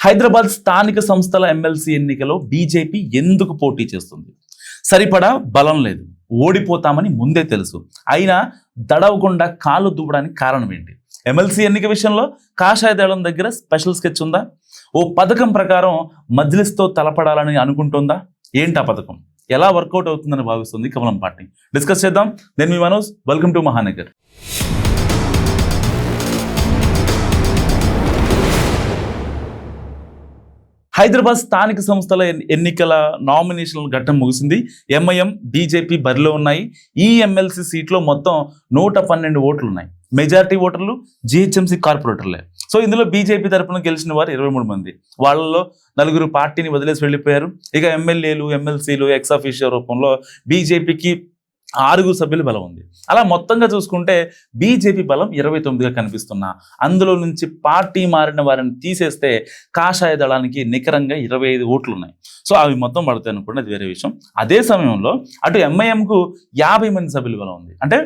హైదరాబాద్ స్థానిక సంస్థల ఎమ్మెల్సీ ఎన్నికలో బీజేపీ ఎందుకు పోటీ చేస్తుంది? సరిపడా బలం లేదు, ఓడిపోతామని ముందే తెలుసు, అయినా దడవకుండా కాళ్ళు దూపడానికి కారణం ఏంటి? ఎమ్మెల్సీ ఎన్నిక విషయంలో కాషాయ దళం దగ్గర స్పెషల్ స్కెచ్ ఉందా? ఓ పథకం ప్రకారం మజ్లిస్తో తలపడాలని అనుకుంటుందా? ఏంటి ఆ పథకం? ఎలా వర్కౌట్ అవుతుందని భావిస్తుంది కమలం పార్టీ? డిస్కస్ చేద్దాం. నేను మీ మనోజ్, వెల్కమ్ టు మహానగర్. హైదరాబాద్ స్థానిక సంస్థల ఎన్నికల నామినేషన్ ఘట్టం ముగిసింది. ఎంఐఎం, బీజేపీ బరిలో ఉన్నాయి. ఈ ఎమ్మెల్సీ సీట్లో మొత్తం 112 ఓట్లు ఉన్నాయి. మెజారిటీ ఓటర్లు జిహెచ్ఎంసీ కార్పొరేటర్లే. సో ఇందులో బీజేపీ తరఫున గెలిచిన వారు 23 మంది. వాళ్ళలో 4 పార్టీని వదిలేసి వెళ్ళిపోయారు. ఇక ఎమ్మెల్యేలు, ఎమ్మెల్సీలు ఎక్స్ అఫీషియో రూపంలో బీజేపీకి 6 సభ్యుల బలం ఉంది. అలా మొత్తంగా చూసుకుంటే బీజేపీ బలం 29గా కనిపిస్తున్నా, అందులో నుంచి పార్టీ మారిన వారిని తీసేస్తే కాషాయ దళానికి నికరంగా 25 ఓట్లు ఉన్నాయి. సో అవి మొత్తం పడతాయి అనుకుంటే అది వేరే విషయం. అదే సమయంలో అటు ఎంఐఎంకు 50 మంది సభ్యుల బలం ఉంది. అంటే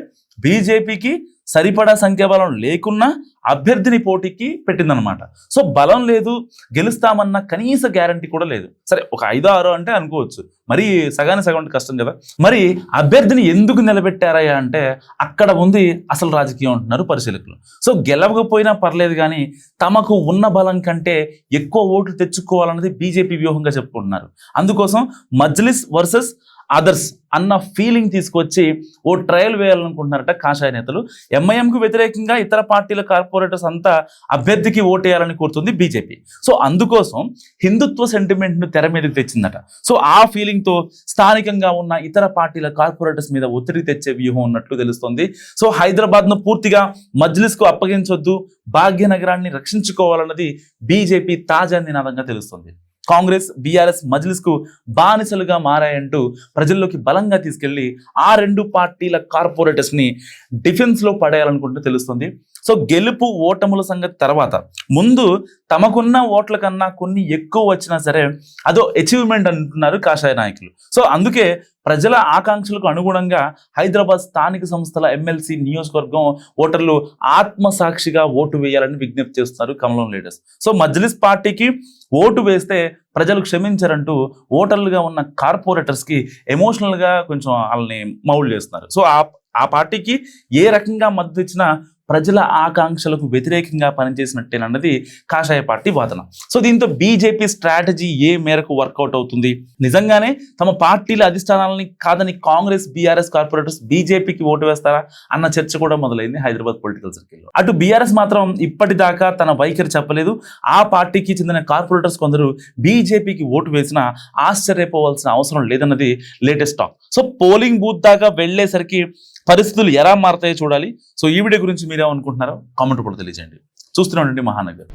బీజేపీకి సరిపడా సంఖ్యాబలం లేకున్నా అభ్యర్థిని పోటీకి పెట్టిందనమాట. సో బలం లేదు, గెలుస్తామన్న కనీస గ్యారంటీ కూడా లేదు. సరే ఒక 5-6 అంటే అనుకోవచ్చు, మరి సగానికి సగం అంటే కష్టం కదా. మరి అభ్యర్థిని ఎందుకు నిలబెట్టారయ్యా అంటే అక్కడ ఉంది అసలు రాజకీయం అంటున్నారు పరిశీలకులు. సో గెలవకపోయినా పర్లేదు కానీ తమకు ఉన్న బలం కంటే ఎక్కువ ఓట్లు తెచ్చుకోవాలన్నది బీజేపీ వ్యూహంగా చెప్పుకుంటున్నారు. అందుకోసం మజ్లిస్ వర్సెస్ అదర్స్ అన్న ఫీలింగ్ తీసుకొచ్చి ఓ ట్రయల్ వేయాలనుకుంటున్నారట కాషాయ నేతలు. ఎంఐఎంకు వ్యతిరేకంగా ఇతర పార్టీల కార్పొరేటర్స్ అంతా అభ్యర్థికి ఓటేయాలని కోరుతుంది బీజేపీ. సో అందుకోసం హిందుత్వ సెంటిమెంట్ను తెర మీదకి తెచ్చిందట. సో ఆ ఫీలింగ్తో స్థానికంగా ఉన్న ఇతర పార్టీల కార్పొరేటర్స్ మీద ఒత్తిడి తెచ్చే వ్యూహం ఉన్నట్లు తెలుస్తుంది. సో హైదరాబాద్ను పూర్తిగా మజ్లిస్కు అప్పగించొద్దు, భాగ్యనగరాన్ని రక్షించుకోవాలన్నది బీజేపీ తాజా నినాదంగా తెలుస్తుంది. కాంగ్రెస్, బీఆర్ఎస్ మజ్లిస్కు బానిసలుగా మారాయంటూ ప్రజల్లోకి బలంగా తీసుకెళ్లి ఆ 2 పార్టీల కార్పొరేటర్స్ని డిఫెన్స్లో పడేయాలనుకుంటూ తెలుస్తుంది. సో గెలుపు ఓటముల సంగతి తర్వాత, ముందు తమకున్న ఓట్ల కన్నా కొన్ని ఎక్కువ వచ్చినా సరే అదో అచీవ్మెంట్ అంటున్నారు కాషాయ నాయకులు. సో అందుకే ప్రజల ఆకాంక్షలకు అనుగుణంగా హైదరాబాద్ స్థానిక సంస్థల ఎమ్మెల్సీ నియోజకవర్గం ఓటర్లు ఆత్మసాక్షిగా ఓటు వేయాలని విజ్ఞప్తి చేస్తున్నారు కమలం లీడర్స్. సో మజ్లిస్ పార్టీకి ఓటు వేస్తే ప్రజలు క్షమించారంటూ ఓటర్లుగా ఉన్న కార్పొరేటర్స్కి ఎమోషనల్గా కొంచెం వాళ్ళని మౌల్డ్ చేస్తున్నారు. సో ఆ పార్టీకి ఏ రకంగా మద్దతు ఇచ్చినా ప్రజల ఆకాంక్షలకు వ్యతిరేకంగా పనిచేసినట్టేనన్నది కాషాయ పార్టీ వాదన. సో దీంతో బీజేపీ స్ట్రాటజీ ఏ మేరకు వర్కౌట్ అవుతుంది? నిజంగానే తమ పార్టీల అధిష్టానాలని కాదని కాంగ్రెస్, బీఆర్ఎస్ కార్పొరేటర్స్ బీజేపీకి ఓటు వేస్తారా అన్న చర్చ కూడా మొదలైంది హైదరాబాద్ పొలిటికల్ సర్కిల్లో. అటు బీఆర్ఎస్ మాత్రం ఇప్పటిదాకా తన వైఖరి చెప్పలేదు. ఆ పార్టీకి చెందిన కార్పొరేటర్స్ కొందరు బీజేపీకి ఓటు వేసినా ఆశ్చర్యపోవాల్సిన అవసరం లేదన్నది latest talk. So polling booth దాకా వెళ్లేసరికి పరిస్థితులు ఎలా మారతాయో చూడాలి. సో ఈ వీడియో గురించి మీరేమనుకుంటున్నారో కామెంట్ కూడా తెలియజేయండి. చూస్తూనే ఉండండి మహానగర్.